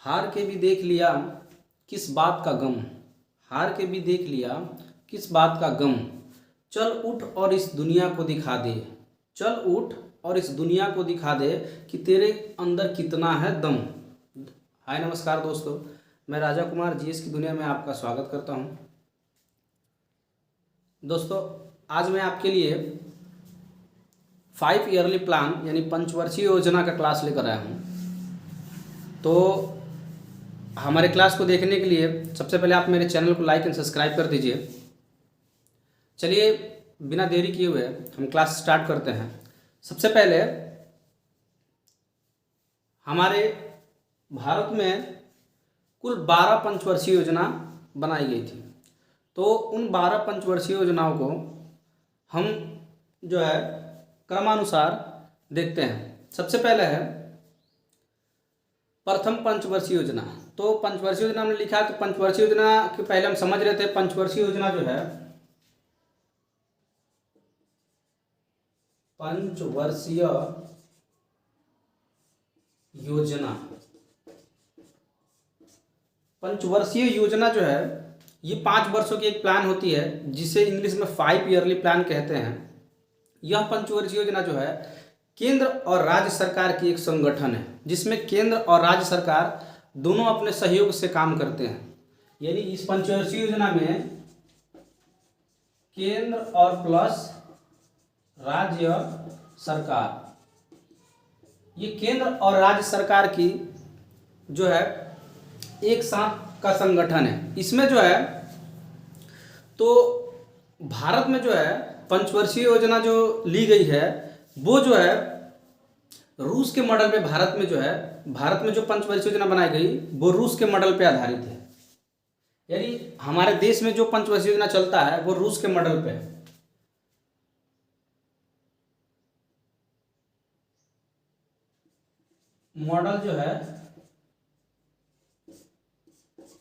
हार के भी देख लिया किस बात का गम, हार के भी देख लिया किस बात का गम। चल उठ और इस दुनिया को दिखा दे, चल उठ और इस दुनिया को दिखा दे कि तेरे अंदर कितना है दम। हाय नमस्कार दोस्तों, मैं राजा कुमार जीएस की दुनिया में आपका स्वागत करता हूं। दोस्तों, आज मैं आपके लिए 5 ईयरली प्लान यानी पंचवर्षीय योजना का क्लास लेकर आया हूं। तो हमारे क्लास को देखने के लिए सबसे पहले आप मेरे चैनल को लाइक एंड सब्सक्राइब कर दीजिए। चलिए बिना देरी किए हुए हम क्लास स्टार्ट करते हैं। सबसे पहले हमारे भारत में कुल 12 पंचवर्षीय योजना बनाई गई थी। तो उन 12 पंचवर्षीय योजनाओं को हम जो है क्रमानुसार देखते हैं। सबसे पहले है प्रथम पंचवर्षीय योजना। तो पंचवर्षीय योजना हमने लिखा, तो पंचवर्षीय योजना के पहले हम समझ रहे थे पंचवर्षीय योजना जो है पंचवर्षीय योजना, पंचवर्षीय योजना जो है ये 5 वर्षों की एक प्लान होती है जिसे इंग्लिश में 5 ईयरली प्लान कहते हैं। यह पंचवर्षीय योजना जो है केंद्र और राज्य सरकार की एक संगठन है जिसमें केंद्र और राज्य सरकार दोनों अपने सहयोग से काम करते हैं। यानी इस पंचवर्षीय योजना में केंद्र और प्लस राज्य सरकार, ये केंद्र और राज्य सरकार की जो है एक साथ का संगठन है। इसमें जो है तो भारत में जो है पंचवर्षीय योजना जो ली गई है वो जो है रूस के मॉडल पे, भारत में जो है भारत में जो पंचवर्षीय योजना बनाई गई वो रूस के मॉडल पे आधारित है। यानी हमारे देश में जो पंचवर्षीय योजना चलता है वो रूस के मॉडल पे है। मॉडल जो है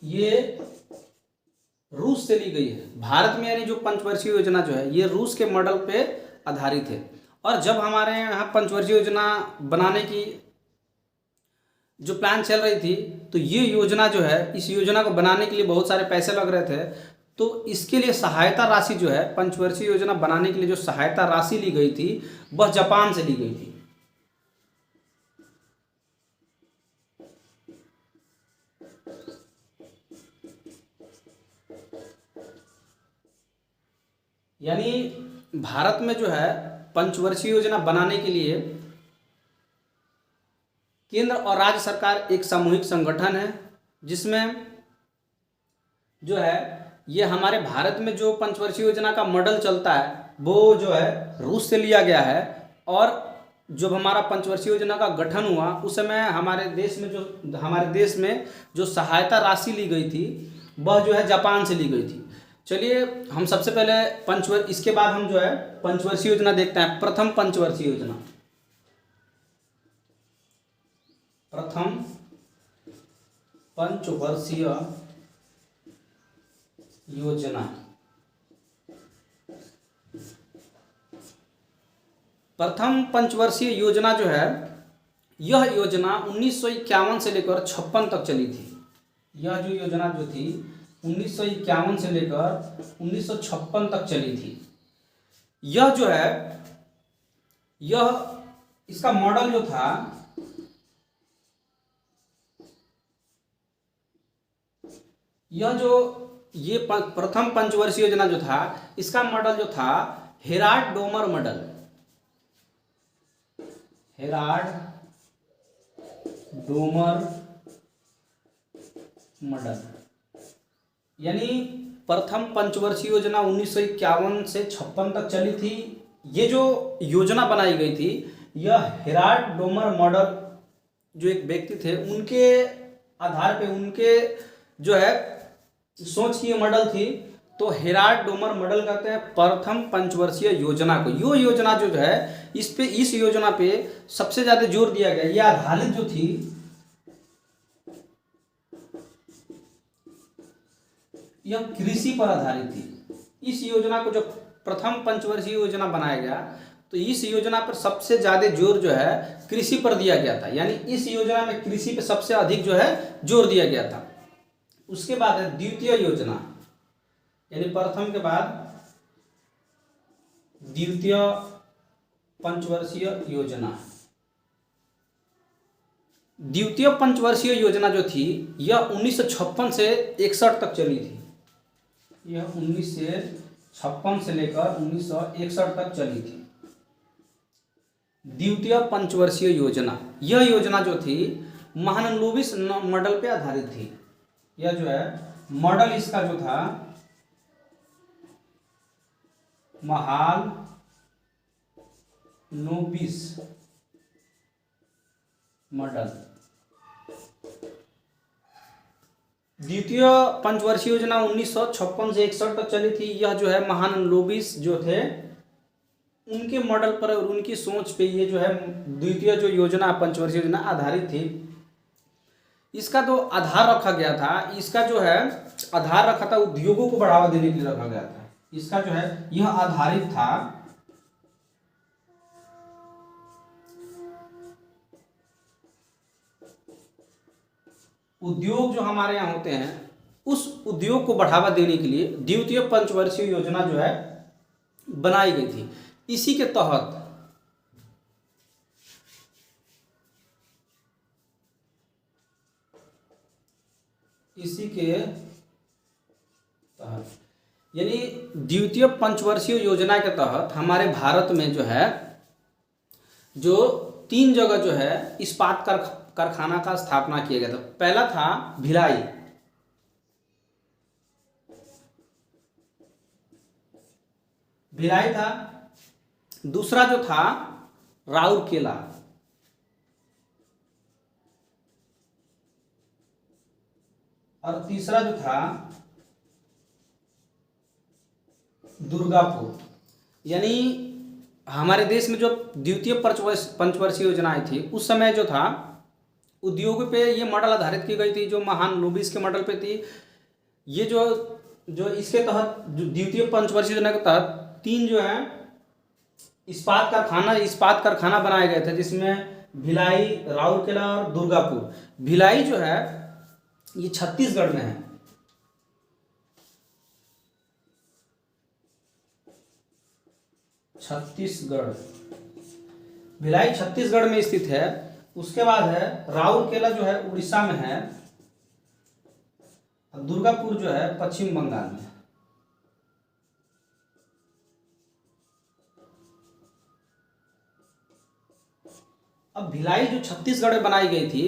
ये रूस से ली गई है। भारत में यानी जो पंचवर्षीय योजना जो है ये रूस के मॉडल पे आधारित है। और जब हमारे यहाँ पंचवर्षीय योजना बनाने की जो प्लान चल रही थी तो ये योजना जो है, इस योजना को बनाने के लिए बहुत सारे पैसे लग रहे थे। तो इसके लिए सहायता राशि जो है, पंचवर्षीय योजना बनाने के लिए जो सहायता राशि ली गई थी वह जापान से ली गई थी। यानी भारत में जो है पंचवर्षीय योजना बनाने के लिए केंद्र और राज्य सरकार एक सामूहिक संगठन है जिसमें जो है ये हमारे भारत में जो पंचवर्षीय योजना का मॉडल चलता है वो जो है रूस से लिया गया है। और जब हमारा पंचवर्षीय योजना का गठन हुआ उस समय हमारे देश में जो सहायता राशि ली गई थी वह जो है जापान से ली गई थी। चलिए हम सबसे पहले इसके बाद हम जो है पंचवर्षीय योजना देखते हैं। प्रथम पंचवर्षीय योजना, प्रथम पंचवर्षीय योजना। प्रथम पंचवर्षीय योजना जो है यह योजना 1951 से लेकर 56 तक चली थी। यह जो योजना जो थी 1951 से लेकर 1956 तक चली थी। यह जो है इसका मॉडल जो था ये प्रथम पंचवर्षीय योजना जो था इसका मॉडल जो था Herald Domar model, Herald Domar model. यानी प्रथम पंचवर्षीय योजना 1951 से 56 तक चली थी। ये जो योजना बनाई गई थी यह हेराल्ड डोमर मॉडल जो एक व्यक्ति थे उनके आधार पे, उनके जो है सोच की मॉडल थी। तो हेराल्ड डोमर मॉडल कहते हैं प्रथम पंचवर्षीय योजना को। यो योजना जो है इस योजना पे सबसे ज्यादा जोर दिया गया। यह आधारित जो थी यह कृषि पर आधारित थी। इस योजना को जो प्रथम पंचवर्षीय योजना बनाया गया तो इस योजना पर सबसे ज़्यादा जोर जो है कृषि पर दिया गया था, यानी इस योजना में कृषि पे सबसे अधिक जो है जोर दिया गया था। उसके बाद है द्वितीय योजना, यानी प्रथम के बाद द्वितीय पंचवर्षीय योजना। द्वितीय पंचवर्षीय योजना जो थी यह 1956 से 61 तक चली थी। यह 1956 से लेकर 1961 तक चली थी। द्वितीय पंचवर्षीय योजना, यह योजना जो थी महालनोबिस मॉडल पे आधारित थी। यह जो है मॉडल इसका जो था महालनोबिस मॉडल। द्वितीय पंचवर्षीय योजना 1956 से 61 तक चली थी। यह जो है महालनोबिस जो थे उनके मॉडल पर और उनकी सोच पे ये जो है द्वितीय जो योजना पंचवर्षीय योजना आधारित थी। इसका जो आधार रखा गया था, इसका जो है आधार रखा था उद्योगों को बढ़ावा देने के लिए रखा गया था। इसका जो है यह आधारित था उद्योग जो हमारे यहाँ होते हैं उस उद्योग को बढ़ावा देने के लिए द्वितीय पंचवर्षीय योजना जो है बनाई गई थी। इसी के तहत यानी द्वितीय पंचवर्षीय योजना के तहत हमारे भारत में जो है जो 3 जगह जो है इस्पात कारखाना का स्थापना किया गया था। पहला था भिलाई, था। दूसरा जो था राउरकेला, और तीसरा जो था दुर्गापुर। यानी हमारे देश में जो द्वितीय पंचवर्षीय योजनाएं थी उस समय जो था उद्योग पे ये मॉडल आधारित की गई थी, जो महालनोबिस के मॉडल पे थी। ये जो इसके तहत द्वितीय पंचवर्षीय योजना के तहत 3 जो है इस्पात कारखाना बनाए गए थे, जिसमें भिलाई, राउरकेला और दुर्गापुर। भिलाई जो है ये छत्तीसगढ़ में है। भिलाई छत्तीसगढ़ में स्थित है। उसके बाद है राउरकेला जो है उड़ीसा में है, और दुर्गापुर जो है पश्चिम बंगाल में। अब भिलाई जो छत्तीसगढ़ में बनाई गई थी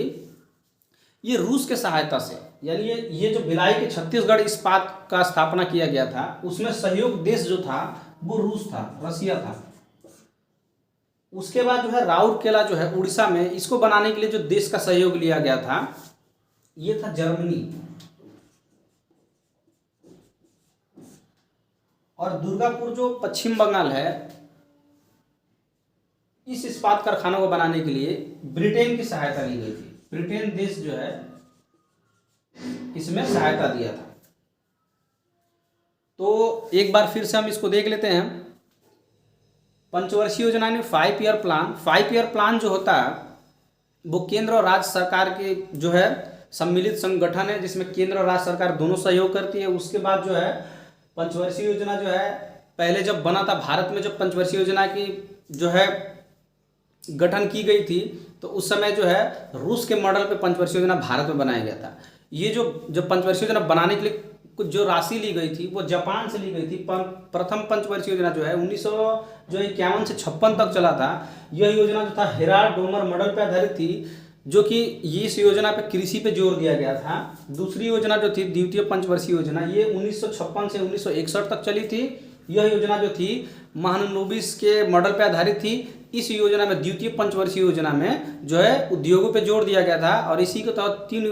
ये रूस के सहायता से, यानी ये जो भिलाई के छत्तीसगढ़ इस्पात का स्थापना किया गया था उसमें सहयोग देश जो था वो रूस था, रसिया था। उसके बाद जो है राउरकेला जो है उड़ीसा में, इसको बनाने के लिए जो देश का सहयोग लिया गया था ये था जर्मनी। और दुर्गापुर जो पश्चिम बंगाल है, इस इस्पात कारखानों को बनाने के लिए ब्रिटेन की सहायता ली गई थी। ब्रिटेन देश जो है इसमें सहायता दिया था। तो एक बार फिर से हम इसको देख लेते हैं। पंचवर्षीय योजना में 5 ईयर प्लान। 5 ईयर प्लान जो होता है वो केंद्र और राज्य सरकार के जो है सम्मिलित संगठन है, जिसमें केंद्र और राज्य सरकार दोनों सहयोग करती है। उसके बाद जो है पंचवर्षीय योजना जो है पहले जब बना था भारत में, जब पंचवर्षीय योजना की जो है गठन की गई थी तो उस समय जो है रूस के मॉडल पे पंचवर्षीय योजना भारत में बनाया गया था। ये जो पंचवर्षीय योजना बनाने के लिए कुछ जो राशि ली गई थी वो जापान से ली गई थी। प्रथम पंचवर्षीय योजना जो है 1951 से 56 तक चला था। यह योजना जो था हेराल्ड डोमर मॉडल पे आधारित थी, जो कि इस योजना पे कृषि पे जोर दिया गया था। दूसरी योजना जो थी द्वितीय पंचवर्षीय योजना, ये 1956 से 1961 तक चली थी। यह योजना जो थी महालनोबिस के मॉडल पे आधारित थी। इस योजना में द्वितीय पंचवर्षीय योजना में जो है उद्योगों पे जोर दिया गया था और इसी के तहत 3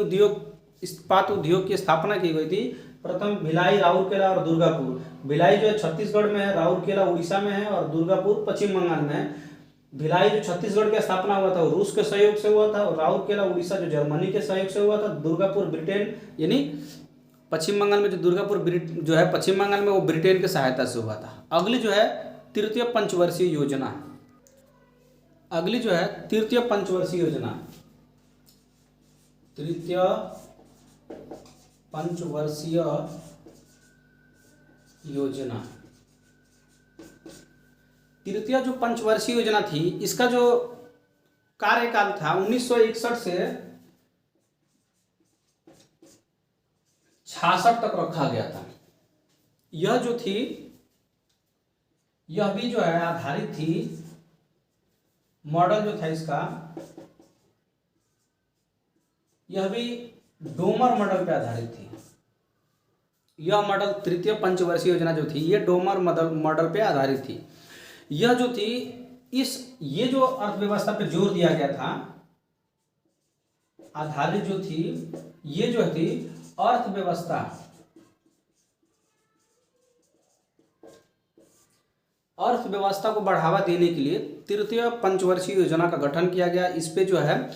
इस्पात उद्योग की स्थापना की गई थी। प्रथम भिलाई, राउरकेला और दुर्गापुर। भिलाई जो है छत्तीसगढ़ में है, राउरकेला उड़ीसा में है और दुर्गापुर पश्चिम बंगाल में है। भिलाई जो छत्तीसगढ़ की स्थापना हुआ था वो रूस के सहयोग से हुआ था, और राउरकेला उड़ीसा जो जर्मनी के सहयोग से हुआ था। दुर्गापुर ब्रिटेन, यानी पश्चिम बंगाल में जो दुर्गापुर जो है पश्चिम बंगाल में वो ब्रिटेन की सहायता से हुआ था। अगली जो है तृतीय पंचवर्षीय योजना। अगली जो है तृतीय पंचवर्षीय योजना। तृतीय पंचवर्षीय योजना। तृतीय जो पंचवर्षीय योजना थी, इसका जो कार्यकाल था 1961 से 66 तक रखा गया था। यह जो थी, यह भी जो है आधारित थी, मॉडल जो था इसका, यह भी डोमर मॉडल पे आधारित थी। यह मॉडल तृतीय पंचवर्षीय योजना जो थी, ये डोमर मॉडल पे आधारित थी। यह जो थी, ये जो अर्थव्यवस्था पे जोर दिया गया था, आधारित जो थी, ये जो थी अर्थव्यवस्था को बढ़ावा देने के लिए तृतीय पंचवर्षीय योजना का गठन किया गया। इस पे जो है,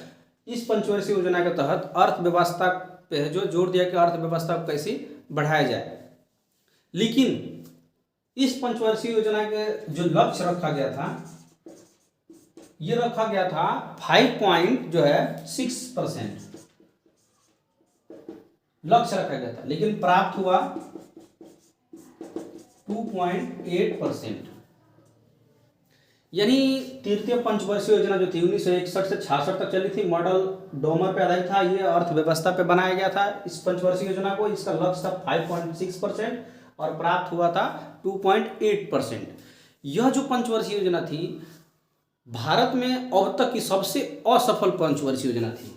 इस पंचवर्षीय योजना के तहत अर्थव्यवस्था पे जो जोर दिया कि अर्थव्यवस्था को कैसे बढ़ाया जाए। लेकिन इस पंचवर्षीय योजना के जो लक्ष्य रखा गया था, ये रखा गया था 5.6% लक्ष्य रखा गया था, लेकिन प्राप्त हुआ 2.8%। यानी तृतीय पंचवर्षीय योजना जो थी 1961 से 66 तक चली थी, मॉडल डोमर पे आधारित था, ये अर्थव्यवस्था पे बनाया गया था इस पंचवर्षीय योजना को। इसका लक्ष्य था 5.6% और प्राप्त हुआ था 2.8%। यह जो पंचवर्षीय योजना थी, भारत में अब तक की सबसे असफल पंचवर्षीय योजना थी।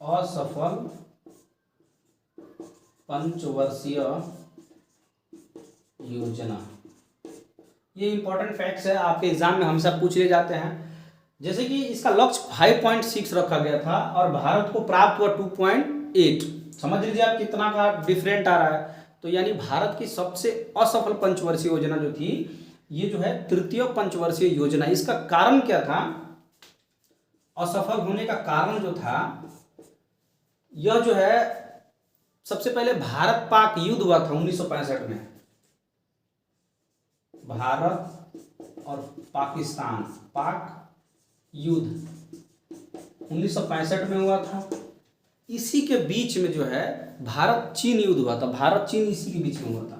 असफल पंचवर्षीय योजना, ये इंपॉर्टेंट फैक्ट्स है, आपके एग्जाम में हमेशा पूछ ले जाते हैं। जैसे कि इसका लक्ष्य 5.6 रखा गया था और भारत को प्राप्त हुआ 2.8। समझ लीजिए आप कितना का डिफरेंट आ रहा है। तो यानी भारत की सबसे असफल पंचवर्षीय योजना जो थी, ये जो है तृतीय पंचवर्षीय योजना। इसका कारण क्या था? असफल होने का कारण जो था, यह जो है, सबसे पहले भारत पाक युद्ध हुआ था 1965 में। भारत और पाकिस्तान पाक युद्ध 1965 में हुआ था। इसी के बीच में जो है भारत चीन युद्ध हुआ था। भारत चीन इसी के बीच में हुआ था।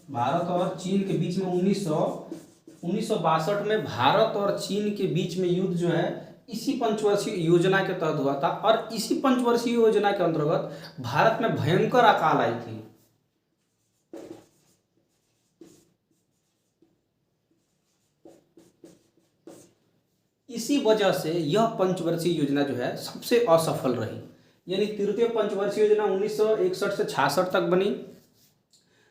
भारत और चीन के बीच में 1962 में भारत और चीन के बीच में युद्ध जो है इसी पंचवर्षीय योजना के तहत हुआ था। और इसी पंचवर्षीय योजना के अंतर्गत भारत में भयंकर अकाल आई थी। इसी वजह से यह पंचवर्षीय योजना जो है सबसे असफल रही। यानी तृतीय पंचवर्षीय योजना 1961 से 66 तक बनी,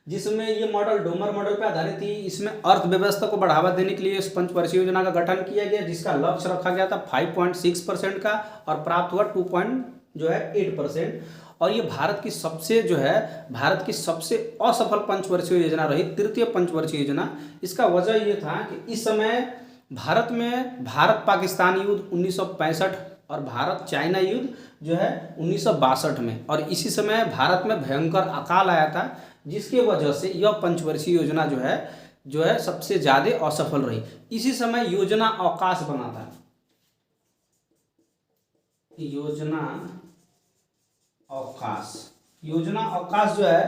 जिसमें ये मॉडल डोमर मॉडल पर आधारित थी। इसमें अर्थव्यवस्था को बढ़ावा देने के लिए इस पंचवर्षीय योजना का गठन किया गया, जिसका लक्ष्य रखा गया था 5.6% का और प्राप्त हुआ 2.8%। और ये भारत की सबसे असफल पंचवर्षीय योजना रही, तृतीय पंचवर्षीय योजना। इसका वजह ये था कि इस समय भारत में भारत पाकिस्तान युद्ध 1965 और भारत चाइना युद्ध जो है 1962 में, और इसी समय भारत में भयंकर अकाल आया था, जिसके वजह से यह पंचवर्षीय योजना जो है सबसे ज़्यादा असफल रही। इसी समय योजना अवकाश बना था। योजना अवकाश जो है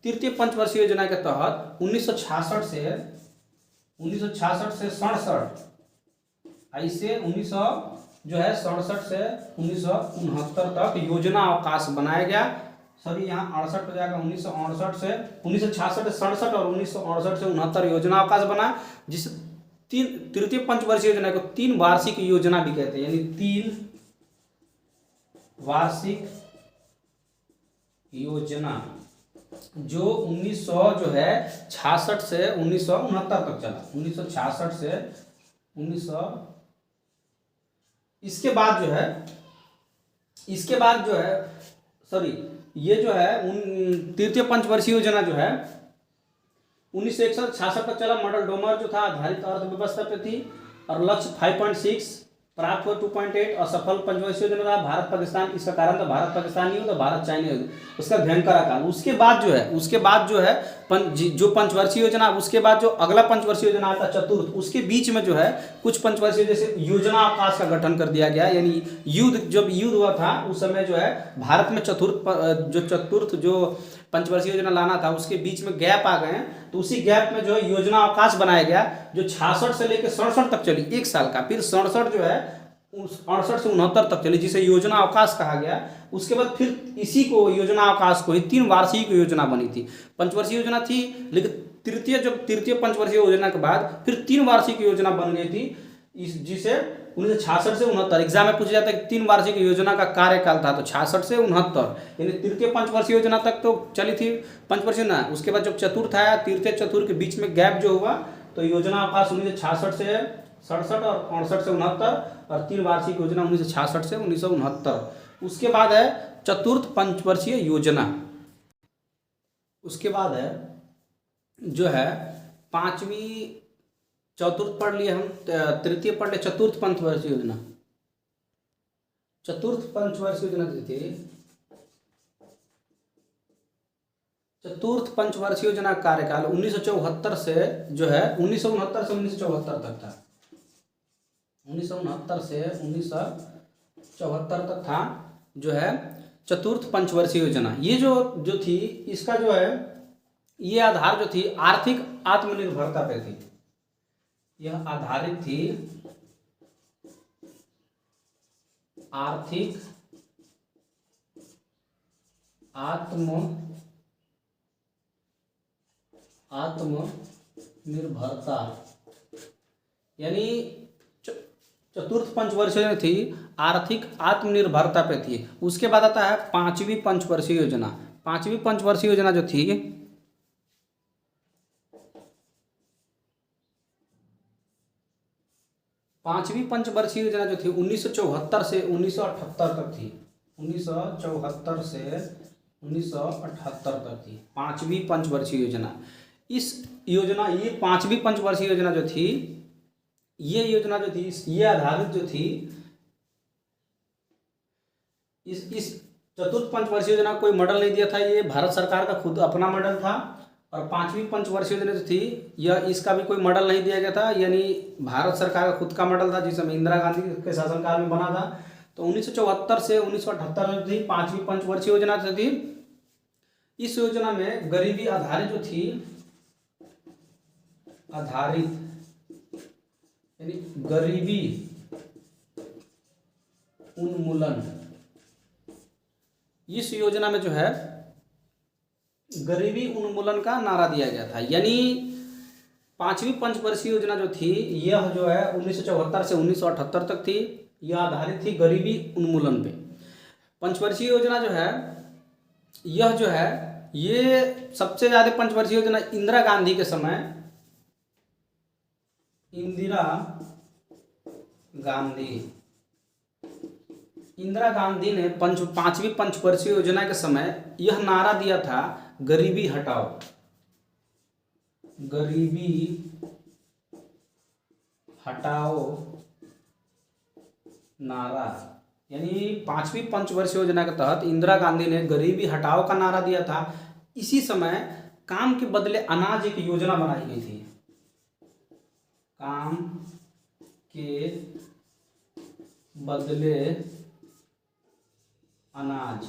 तृतीय पंचवर्षीय योजना के तहत 1966 से 67 ऐसे 1967 से 1969 तक योजना अवकाश बनाया गया। सॉरी, यहाँ 68 हो जाएगा। 1966 से 67 और 1968 से 69 योजना अवकाश बना, जिस तृतीय पंचवर्षीय योजना को 3 वार्षिक योजना भी कहते हैं। यानी 3 वार्षिक योजना जो 1966 से 1969 तक चला। 1966 से 1900। इसके बाद जो है सॉरी, ये जो है तृतीय पंचवर्षीय योजना जो है 1961-66 तक चला। मॉडल डोमर जो था आधारित अर्थव्यवस्था पे थी और लक्ष्य प्राप्त हुआ 2.8। असफल पंचवर्षीय योजना रहा भारत पाकिस्तान, इसका कारण था भारत पाकिस्तान युद्ध, भारत चाइना युद्ध, उसका भयंकर आकार। उसके बाद जो है जो पंचवर्षीय योजना, उसके बाद जो अगला पंचवर्षीय योजना आता चतुर्थ, उसके बीच में जो है कुछ पंचवर्षीय जैसे योजना अवकाश का गठन कर दिया गया। यानी जब युद्ध हुआ था उस समय जो है भारत में चतुर्थ जो पंचवर्षीय योजना लाना था उसके बीच में गैप आ गए, तो उसी गैप में जो है योजना अवकाश बनाया गया जो 66 से लेकर 67 तक चली, 1 साल का। फिर 67 जो है 68 से 69 तक चली, जिसे योजना अवकाश कहा गया। उसके बाद फिर इसी को योजना अवकाश को ही 3 वार्षिक योजना बनी थी। पंचवर्षीय योजना थी, लेकिन तृतीय पंचवर्षीय योजना के बाद फिर 3 वार्षिक योजना बन गई थी, जिसे 1966 से 69, एग्जाम में पूछा जाता है कि 3 वार्षिक योजना का कार्यकाल था, तो 66 से 69, यानी तृतीय पंचवर्षीय योजना तक तो चली थी पंचवर्षीय ना। उसके बाद जब चतुर्थ आया, तृतीय चतुर्थ के बीच में गैप जो हुआ, तो योजना अवकाश 1966 से 67 और 68 से 69, और 3 वार्षिक योजना 1966 से 1969। उसके बाद है चतुर्थ पंचवर्षीय योजना। उसके बाद है जो है 5वीं, चतुर्थ पढ़ लिए हम, तृतीय पढ़ लिए चतुर्थ पंचवर्षीय योजना। चतुर्थ पंचवर्षीय योजना थी, चतुर्थ पंचवर्षीय योजना कार्यकाल 1974 से जो है 1969 से 1974 तक था। 1969 से 1974 तक था जो है चतुर्थ पंचवर्षीय योजना। ये जो थी, इसका जो है ये आधार जो थी आर्थिक आत्मनिर्भरता पे थी। यह आधारित थी आर्थिक आत्मनिर्भरता, यानी चतुर्थ पंचवर्षीय योजना थी आर्थिक आत्मनिर्भरता पे थी। उसके बाद आता है 5वीं पंचवर्षीय योजना। 5वीं पंचवर्षीय योजना जो थी, पांचवी पंचवर्षीय योजना जो थी 1974 से 1978 तक थी। 1974 से 1978 तक थी 5वीं पंचवर्षीय योजना। ये 5वीं पंचवर्षीय योजना जो थी, ये आधारित जो थी इस चतुर्थ पंचवर्षीय योजना को कोई मॉडल नहीं दिया था, ये भारत सरकार का खुद अपना मॉडल था। और 5वीं पंचवर्षीय योजना जो थी, यह इसका भी कोई मॉडल नहीं दिया गया था, यानी भारत सरकार का खुद का मॉडल था, जिस समय इंदिरा गांधी के शासनकाल में बना था। तो 1974 से 1978 में थी 5वीं पंचवर्षीय योजना जो थी। इस योजना में गरीबी आधारित जो थी, यानी गरीबी उन्मूलन, इस योजना में जो है गरीबी उन्मूलन का नारा दिया गया था। यानी 5वीं पंचवर्षीय योजना जो थी, यह जो है 1974 से 1978 तक थी। यह आधारित थी गरीबी उन्मूलन पे। पंचवर्षीय योजना जो है, यह जो है ये सबसे ज्यादा पंचवर्षीय योजना इंदिरा गांधी के समय, इंदिरा गांधी ने 5वीं पंचवर्षीय योजना के समय यह नारा दिया था, गरीबी हटाओ, गरीबी हटाओ नारा। यानी 5वीं पंचवर्षीय योजना के तहत इंदिरा गांधी ने गरीबी हटाओ का नारा दिया था। इसी समय काम के बदले अनाज एक योजना बनाई गई थी। काम के बदले अनाज,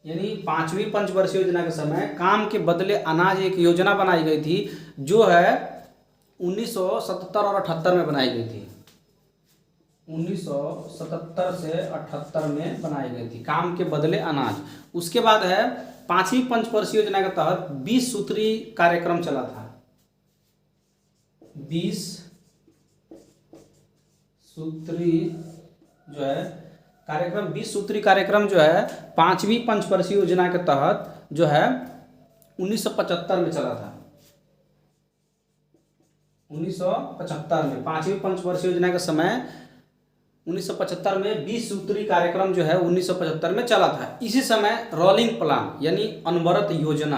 यानी 5वीं पंचवर्षीय योजना के समय काम के बदले अनाज एक योजना बनाई गई थी, जो है 1977 और 78 में बनाई गई थी। 1977 से 78 में बनाई गई थी, काम के बदले अनाज। उसके बाद है 5वीं पंचवर्षीय योजना के तहत 20 सूत्री कार्यक्रम चला था। 20 सूत्री जो है कार्यक्रम, 20 सूत्री कार्यक्रम जो है 5वीं पंचवर्षीय योजना के तहत जो है 1975 में चला था। 1975 में 5वीं पंचवर्षीय योजना के समय 1975 में 20 सूत्री कार्यक्रम जो है 1975 में चला था। इसी समय रोलिंग प्लान यानी अनवरत योजना,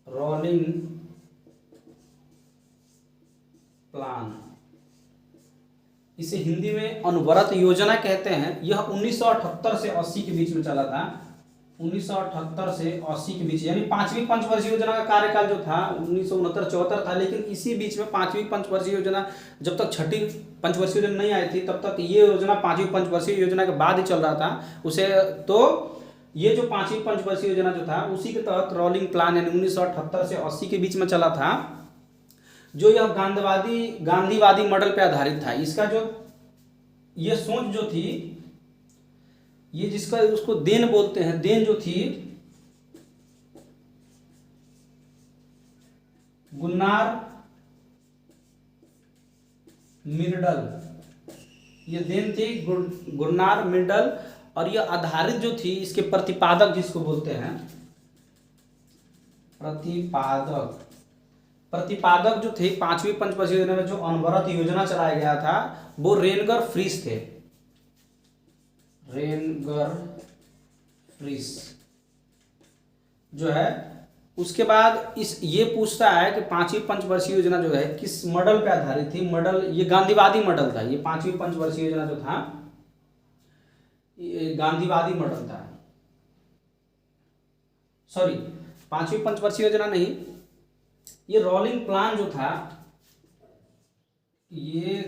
रोलिंग प्लान, इसे हिंदी में अनवरत योजना कहते हैं। यह 1978 से 80 के बीच में चला था। 1978 से 80 के बीच, यानी पांचवी पंचवर्षीय योजना का कार्यकाल जो था 1969-74 था। लेकिन इसी बीच में पांचवी पंचवर्षीय योजना, जब तक छठी पंचवर्षीय योजना नहीं आई थी तब तक ये योजना पांचवी पंचवर्षीय योजना के बाद ही चल रहा था उसे। तो ये जो पांचवी पंचवर्षीय योजना जो था उसी के तहत रोलिंग प्लान यानी 1978 से 80 के बीच में चला था, जो यह गांधीवादी मॉडल पे आधारित था। इसका जो ये सोच जो थी, ये जिसका उसको देन बोलते हैं, देन जो थी गुन्नार मिर्डल, ये देन थी गुन्नार मिर्डल। और यह आधारित जो थी, इसके प्रतिपादक जिसको बोलते हैं प्रतिपादक जो थे पांचवी पंचवर्षीय योजना में जो अनवरत योजना चलाया गया था वो रेनगर फ्रिस थे। रेनगर फ्रिस जो है, उसके बाद ये पूछता है कि पांचवी पंचवर्षीय योजना जो है किस मॉडल पे आधारित थी। मॉडल ये गांधीवादी मॉडल था। ये पांचवी पंचवर्षीय योजना जो था ये गांधीवादी मॉडल था। सॉरी, पांचवी पंचवर्षीय योजना नहीं, ये रोलिंग प्लान जो था ये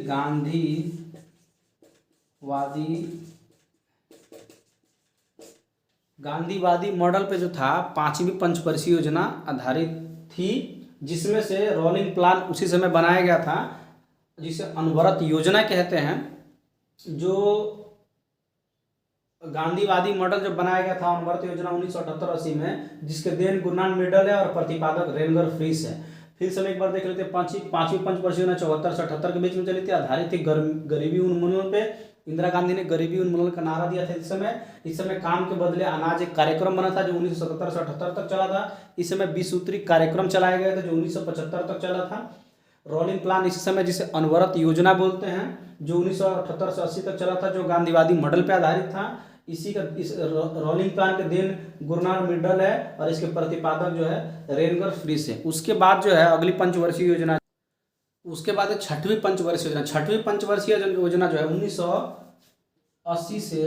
गांधीवादी मॉडल पे जो था पांचवी पंचवर्षीय योजना आधारित थी, जिसमें से रोलिंग प्लान उसी समय बनाया गया था जिसे अनवरत योजना कहते हैं। जो गांधीवादी मॉडल जब बनाया गया था अनवरत योजना 1978-80 में, जिसके देन गुरनान मिडल है और प्रतिपादक रेनगर फ्रिस है। फिर से एक बार देख लेते हैं। पांचवी पंचवर्षीय योजना 74 से 78 के बीच में चली थी, आधारित थी गरीबी उन्मूलन पे। इंदिरा गांधी ने गरीबी उन्मूलन का नारा दिया था। इस समय काम के बदले अनाज एक कार्यक्रम बना था जो 1977 से 78 तक चला था। इस समय 20 सूत्री कार्यक्रम चलाया गया था जो 1975 तक चला था। रोलिंग प्लान इसी समय जिसे अनवरत योजना बोलते हैं, जो 1978 से 80 तक चला था, जो गांधीवादी मॉडल पे आधारित था। इस रोलिंग प्लान के देन गुरनार मिडल है और इसके प्रतिपादक जो है रेनगर फ्रिस है। उसके बाद जो है अगली पंचवर्षीय योजना, उसके बाद छठवीं पंचवर्षीय योजना। छठवीं पंचवर्षीय योजना जो है 1980 से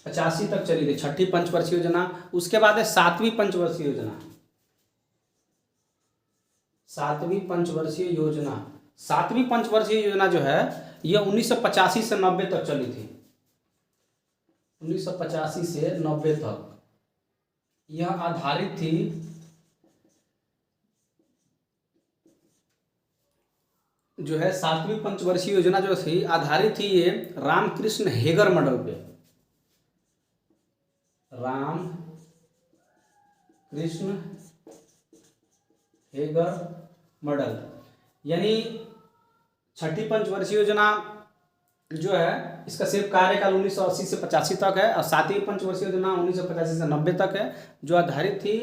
85 तक चली थी, छठी पंचवर्षीय योजना। उसके बाद है सातवीं पंचवर्षीय योजना। सातवीं पंचवर्षीय योजना जो है यह 1985 से 90 तक चली थी। 1985 से 90 तक यह आधारित थी जो है सातवीं पंचवर्षीय योजना जो थी आधारित थी ये रामकृष्ण हेगर मॉडल पे। रामकृष्ण हेगर मॉडल, यानी छठी पंचवर्षीय योजना जो है इसका सिर्फ कार्यकाल 1980 से 85 तक है और सातवीं पंचवर्षीय योजना 1985 से 90 तक है, जो आधारित थी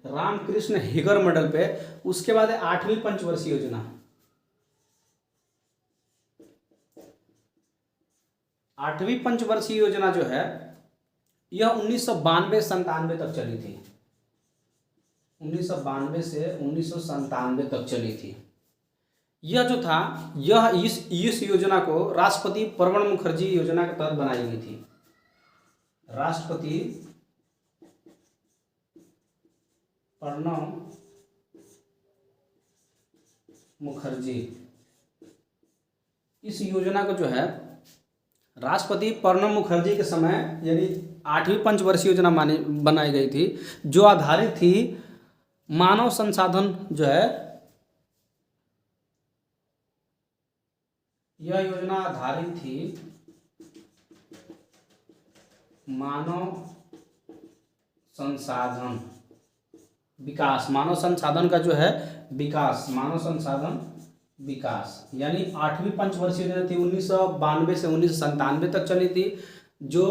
रामकृष्ण हेगर मॉडल पे। उसके बाद है आठवीं पंचवर्षीय योजना। आठवीं पंचवर्षीय योजना जो है यह 1992-97 तक चली थी। 1992 से 1997 तक चली थी। यह जो था यह इस योजना को राष्ट्रपति प्रणब मुखर्जी योजना के तहत बनाई गई थी। राष्ट्रपति प्रणब मुखर्जी, इस योजना को जो है राष्ट्रपति प्रणब मुखर्जी के समय यानी आठवीं पंचवर्षीय योजना बनाई गई थी, जो आधारित थी मानव संसाधन जो है। यह योजना आधारित थी मानव संसाधन विकास, मानव संसाधन का जो है विकास, मानव संसाधन विकास। यानी आठवीं पंचवर्षीय योजना थी 1992 से 1997 तक चली थी, जो